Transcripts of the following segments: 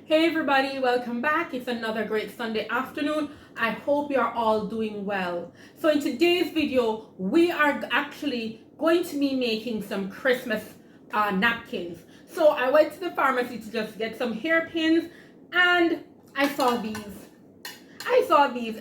Hey everybody, welcome back. It's another great Sunday afternoon. I hope you're all doing well. So in today's video, we are actually going to be making some Christmas napkins. So I went to the pharmacy to just get some hairpins and I saw these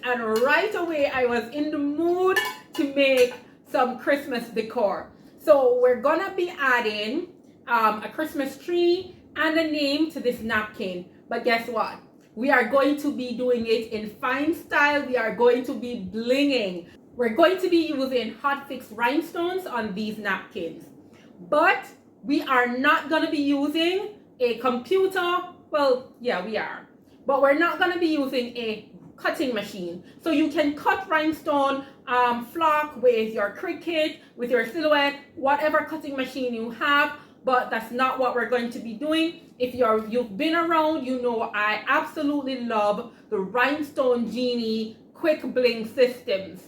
and right away I was in the mood to make some Christmas decor. So we're gonna be adding a Christmas tree and a name to this napkin. But guess what? We are going to be doing it in fine style. We are going to be blinging. We're going to be using hot fix rhinestones on these napkins. But we are not going to be using a computer. Well, yeah, we are. But we're not going to be using a cutting machine. So you can cut rhinestone flock with your Cricut, with your Silhouette, whatever cutting machine you have. But that's not what we're going to be doing. If you've been around, you know I absolutely love the Rhinestone Genie quick bling systems.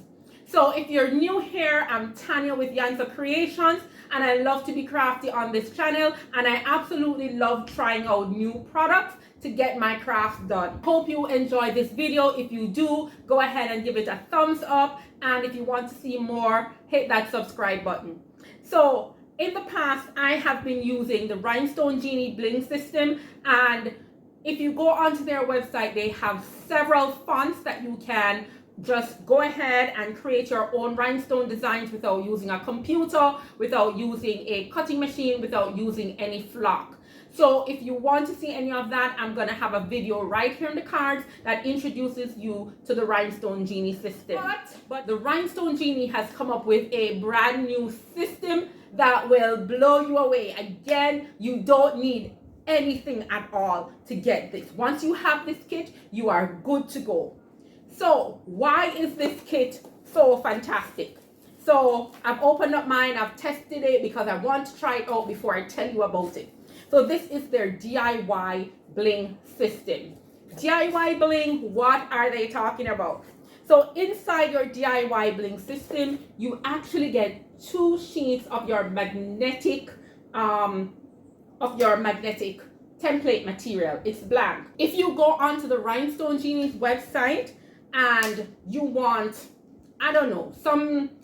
So if you're new here, I'm Tanya with yanxa.creations, and I love to be crafty on this channel, and I absolutely love trying out new products to get my crafts done. Hope you enjoy this video. If you do, go ahead and give it a thumbs up, and if you want to see more, hit that subscribe button. So in the past, I have been using the Rhinestone Genie Bling system, and if you go onto their website, they have several fonts that you can just go ahead and create your own rhinestone designs without using a computer, without using a cutting machine, without using any flock. So if you want to see any of that, I'm going to have a video right here in the cards that introduces you to the Rhinestone Genie system. But the Rhinestone Genie has come up with a brand new system that will blow you away. Again, you don't need anything at all to get this. Once you have this kit, you are good to go. So why is this kit so fantastic? So I've opened up mine, I've tested it because I want to try it out before I tell you about it. So this is their DIY bling system. DIY bling, what are they talking about? So inside your DIY bling system, you actually get 2 sheets of your magnetic template material. It's blank. If you go onto the Rhinestone Genie's website and you want, I don't know,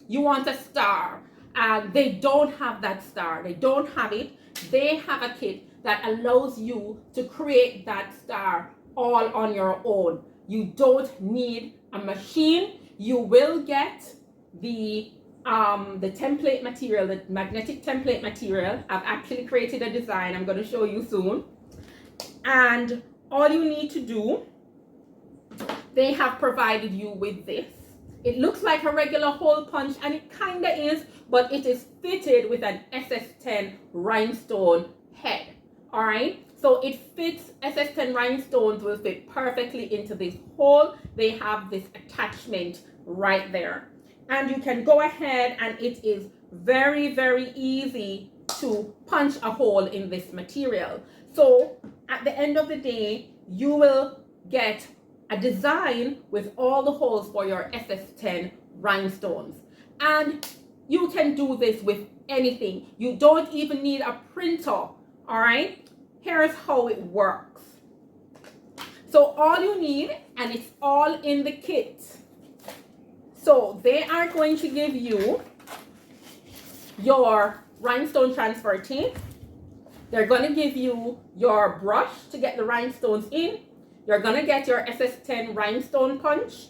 you want a star, and they don't have that star. They don't have it. They have a kit that allows you to create that star all on your own. You don't need a machine. You will get the template material, the magnetic template material. I've actually created a design I'm going to show you soon. And all you need to do, they have provided you with this. It looks like a regular hole punch, and it kind of is, but it is fitted with an SS10 rhinestone head. All right, so it fits. SS10 rhinestones will fit perfectly into this hole. They have this attachment right there, and you can go ahead, and it is very, very easy to punch a hole in this material. So at the end of the day, you will get a design with all the holes for your SS10 rhinestones. And you can do this with anything. You don't even need a printer, all right? Here's how it works. So all you need, and it's all in the kit. So they are going to give you your rhinestone transfer tape. They're going to give you your brush to get the rhinestones in. You're going to get your SS10 rhinestone punch.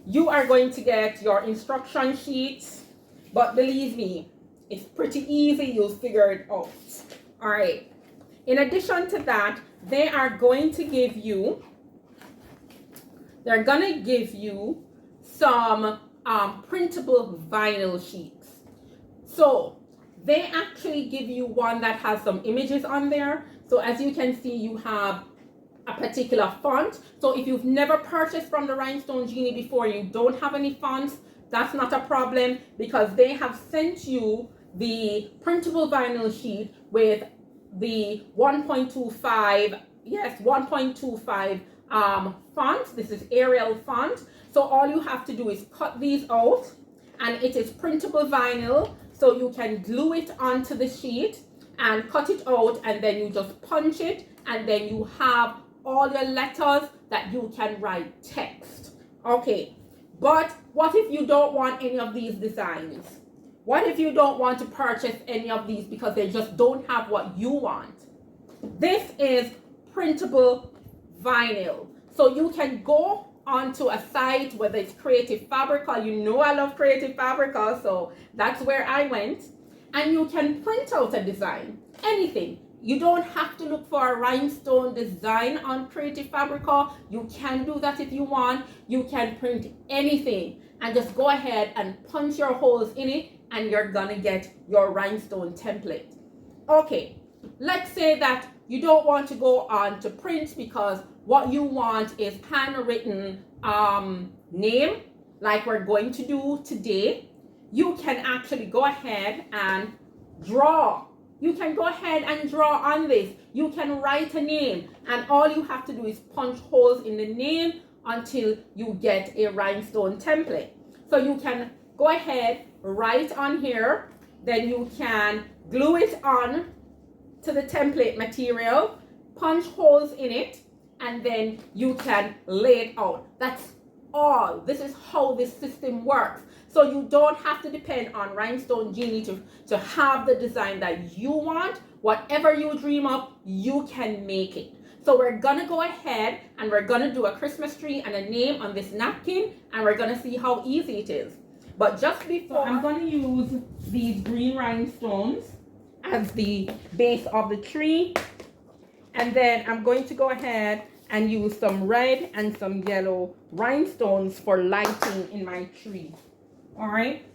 You are going to get your instruction sheets. But believe me, it's pretty easy. You'll figure it out. All right. In addition to that, they are going to give you, some printable vinyl sheets. So they actually give you one that has some images on there. So as you can see, you have a particular font. So if you've never purchased from the Rhinestone Genie before, you don't have any fonts, that's not a problem, because they have sent you the printable vinyl sheet with the 1.25 font. This is Arial font. So all you have to do is cut these out, and it is printable vinyl, so you can glue it onto the sheet and cut it out, and then you just punch it and then you have all your letters that you can write text. Okay, but what if you don't want any of these designs? What if you don't want to purchase any of these because they just don't have what you want? This is printable vinyl. So you can go onto a site, whether it's Creative Fabrica. You know I love Creative Fabrica, so that's where I went. And you can print out a design, anything. You don't have to look for a rhinestone design on Creative Fabrica. You can do that if you want. You can print anything and just go ahead and punch your holes in it, and you're gonna get your rhinestone template. Okay, let's say that you don't want to go on to print because what you want is handwritten name, like we're going to do today. You can actually go ahead and draw. You can go ahead and draw on this. You can write a name, and all you have to do is punch holes in the name until you get a rhinestone template. So you can go ahead, write on here, then you can glue it on to the template material, punch holes in it, and then you can lay it out. That's all. This is how this system works. So you don't have to depend on Rhinestone Genie to have the design that you want. Whatever you dream up, you can make it. So we're gonna go ahead and we're gonna do a Christmas tree and a name on this napkin, and we're gonna see how easy it is. But just before, I'm gonna use these green rhinestones as the base of the tree, and then I'm going to go ahead and use some red and some yellow rhinestones for lighting in my tree. All right,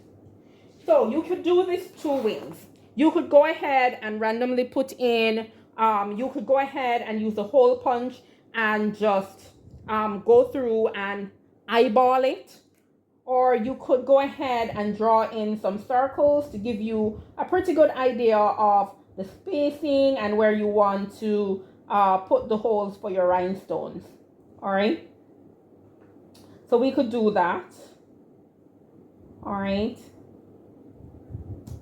so you could do this two ways. You could go ahead and randomly put in, you could go ahead and use a hole punch and just go through and eyeball it, or you could go ahead and draw in some circles to give you a pretty good idea of the spacing and where you want to put the holes for your rhinestones. All right, so we could do that. All right,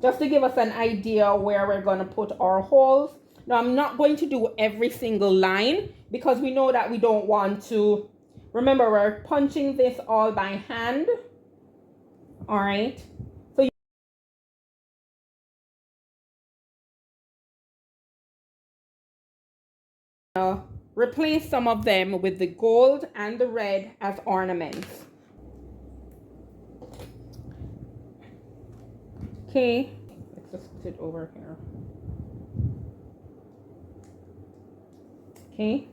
just to give us an idea where we're going to put our holes. Now, I'm not going to do every single line because we know that we don't want to. Remember, we're punching this all by hand. All right, so replace some of them with the gold and the red as ornaments. Okay, let's just put it over here. Okay.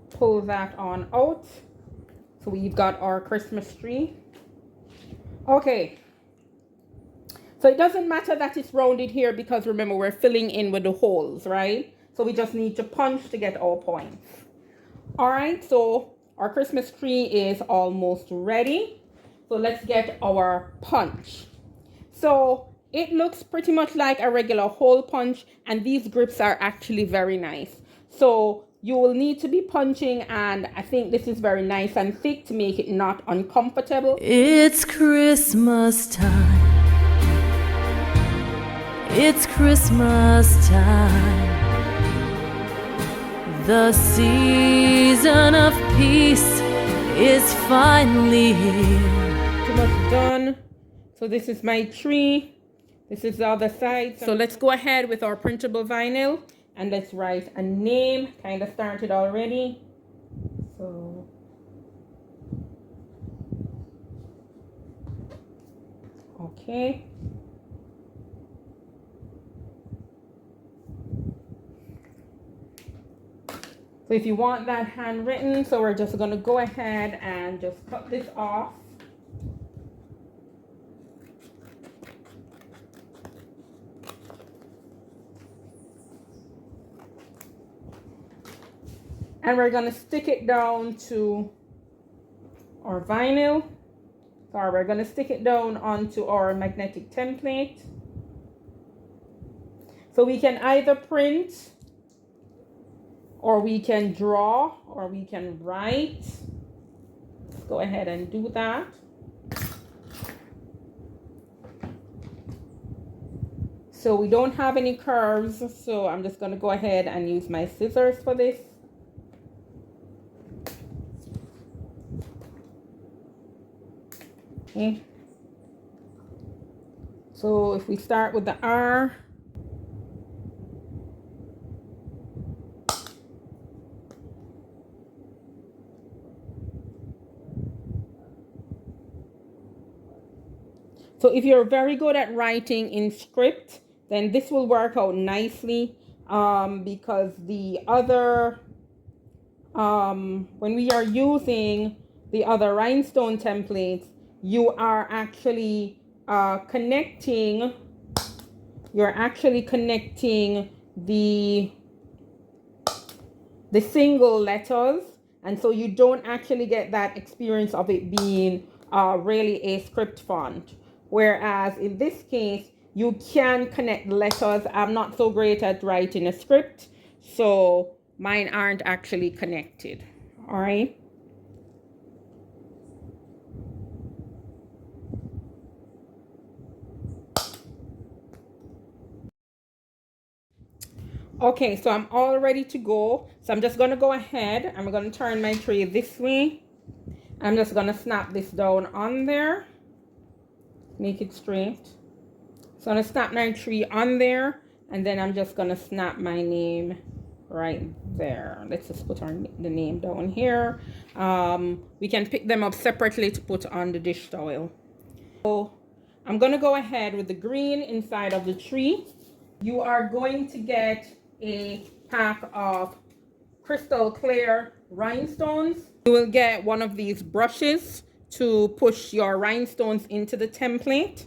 Pull that on out. So we've got our Christmas tree. Okay. So it doesn't matter that it's rounded here because remember we're filling in with the holes, right? So we just need to punch to get our points. All right, so our Christmas tree is almost ready. So let's get our punch. So it looks pretty much like a regular hole punch, and these grips are actually very nice. So you will need to be punching, and I think this is very nice and thick to make it not uncomfortable. It's Christmas time. It's Christmas time. The season of peace is finally here. Pretty much done. So this is my tree. This is the other side. So let's go ahead with our printable vinyl and let's write a name. Kind of started already. So okay. So if you want that handwritten, so we're just going to go ahead and just cut this off. And we're going to stick it down to our vinyl. Sorry, we're going to stick it down onto our magnetic template. So we can either print, or we can draw, or we can write. Let's go ahead and do that. So we don't have any curves, so I'm just going to go ahead and use my scissors for this. Okay. So if we start with the R, so if you're very good at writing in script, then this will work out nicely, because the other, when we are using the other rhinestone templates, you are actually connecting the single letters, and so you don't actually get that experience of it being really a script font. Whereas in this case, you can connect letters. I'm not so great at writing a script, so mine aren't actually connected. All right. Okay, so I'm all ready to go. So I'm just going to go ahead. I'm going to turn my tray this way. I'm just going to snap this down on there. Make it straight. So I'm going to snap my tree on there. And then I'm just going to snap my name right there. Let's just put the name down here. We can pick them up separately to put on the dish towel. So I'm going to go ahead with the green inside of the tree. You are going to get a pack of crystal clear rhinestones. You will get one of these brushes to push your rhinestones into the template.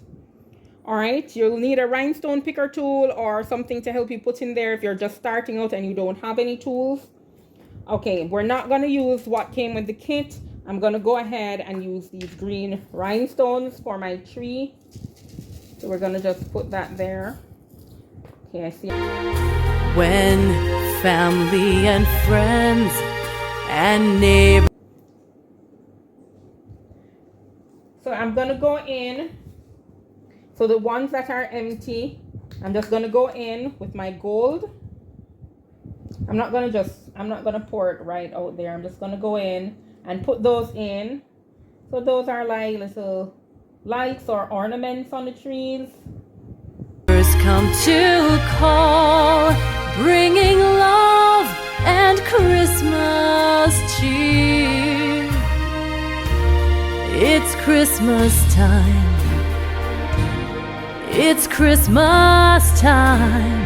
All right, you'll need a rhinestone picker tool or something to help you put in there if you're just starting out and you don't have any tools. Okay, we're not going to use what came with the kit. I'm going to go ahead and use these green rhinestones for my tree. So we're going to just put that there. Okay, I see. When family and friends and neighbors. So I'm going to go in. So the ones that are empty, I'm just going to go in with my gold. I'm not going to pour it right out there. I'm just going to go in and put those in. So those are like little lights or ornaments on the trees. Come to call, bringing love and Christmas cheer. It's Christmas time. It's Christmas time.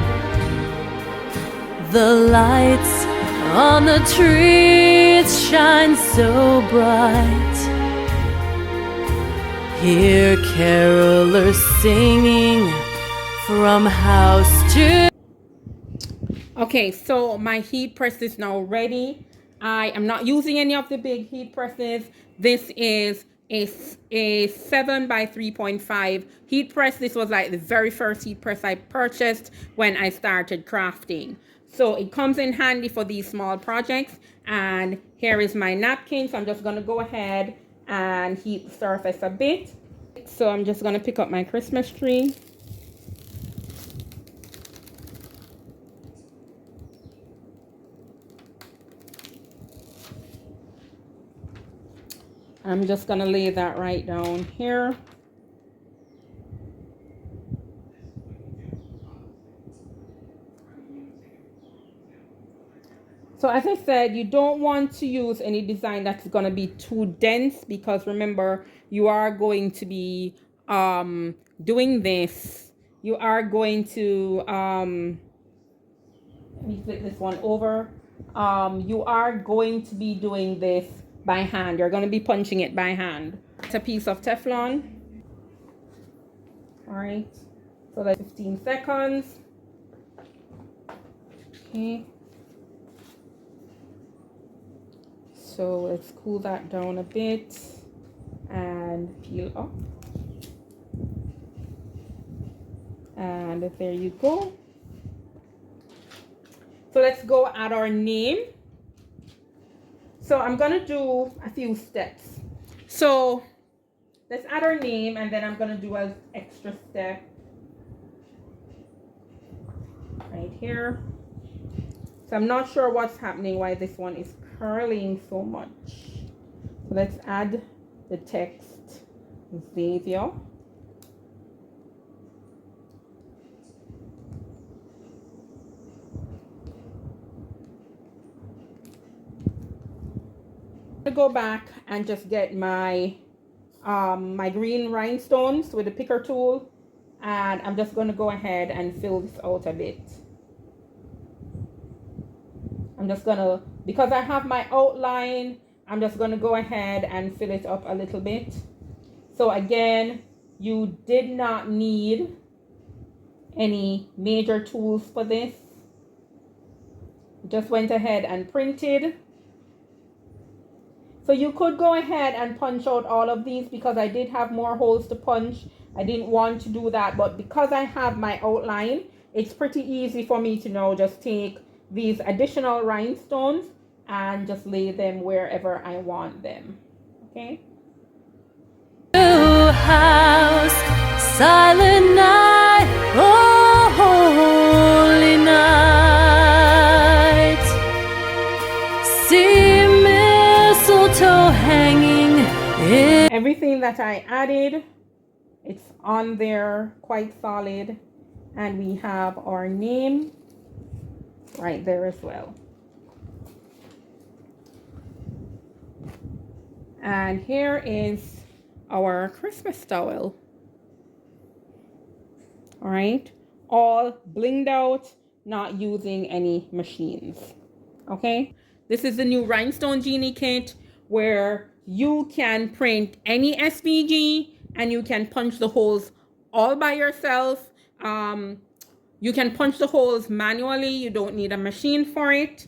The lights on the trees shine so bright. Hear carolers singing from house to... Okay, so my heat press is now ready. I am not using any of the big heat presses. This is a 7 by 3.5 heat press. This was like the very first heat press I purchased when I started crafting. So it comes in handy for these small projects. And here is my napkin. So I'm just going to go ahead and heat the surface a bit. So I'm just going to pick up my Christmas tree. I'm just going to lay that right down here. So as I said, you don't want to use any design that's going to be too dense, because remember, you are going to be doing this. You are going to, let me flip this one over. You are going to be doing this by hand. You're going to be punching it by hand. It's a piece of Teflon. All right. So that's 15 seconds. Okay. So let's cool that down a bit and peel up. And there you go. So let's go add our name. So I'm going to do a few steps. So let's add our name, and then I'm going to do an extra step. right here. So I'm not sure what's happening, why this one is curling so much. So let's add the text Xavier. To go back and just get my my green rhinestones with the picker tool, and I'm just going to go ahead and fill this out a bit. I'm just gonna, because I have my outline, I'm just gonna go ahead and fill it up a little bit. So again, you did not need any major tools for this. Just went ahead and printed. So you could go ahead and punch out all of these, because I did have more holes to punch. I didn't want to do that, but because I have my outline, it's pretty easy for me to now just take these additional rhinestones and just lay them wherever I want them. Okay. House, silent night, oh holy night. See mistletoe hanging in. Everything that I added, it's on there quite solid, and we have our name right there as well. And here is our Christmas towel. All right, all blinged out, not using any machines. Okay, this is the new Rhinestone Genie kit, where you can print any SVG and you can punch the holes all by yourself. You can punch the holes manually. You don't need a machine for it.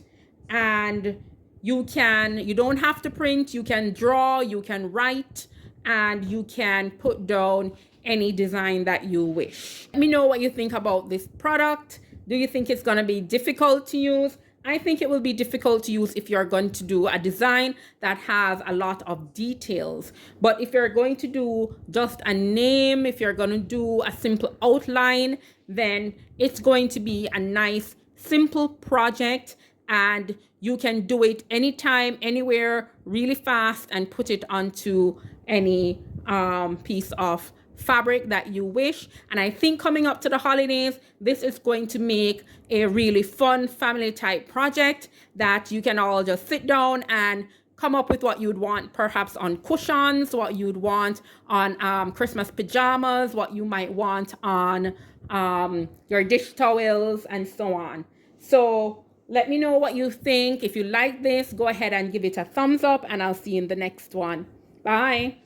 And you don't have to print. You can draw, you can write, and you can put down any design that you wish. Let me know what you think about this product. Do you think it's going to be difficult to use? I think it will be difficult to use if you're going to do a design that has a lot of details. But if you're going to do just a name, if you're going to do a simple outline, then it's going to be a nice, simple project, and you can do it anytime, anywhere, really fast, and put it onto any piece of fabric that you wish. And I think coming up to the holidays, this is going to make a really fun family type project that you can all just sit down and come up with what you'd want, perhaps on cushions, what you'd want on Christmas pajamas, what you might want on your dish towels, and so on. So let me know what you think. If you like this, go ahead and give it a thumbs up, and I'll see you in the next one. Bye.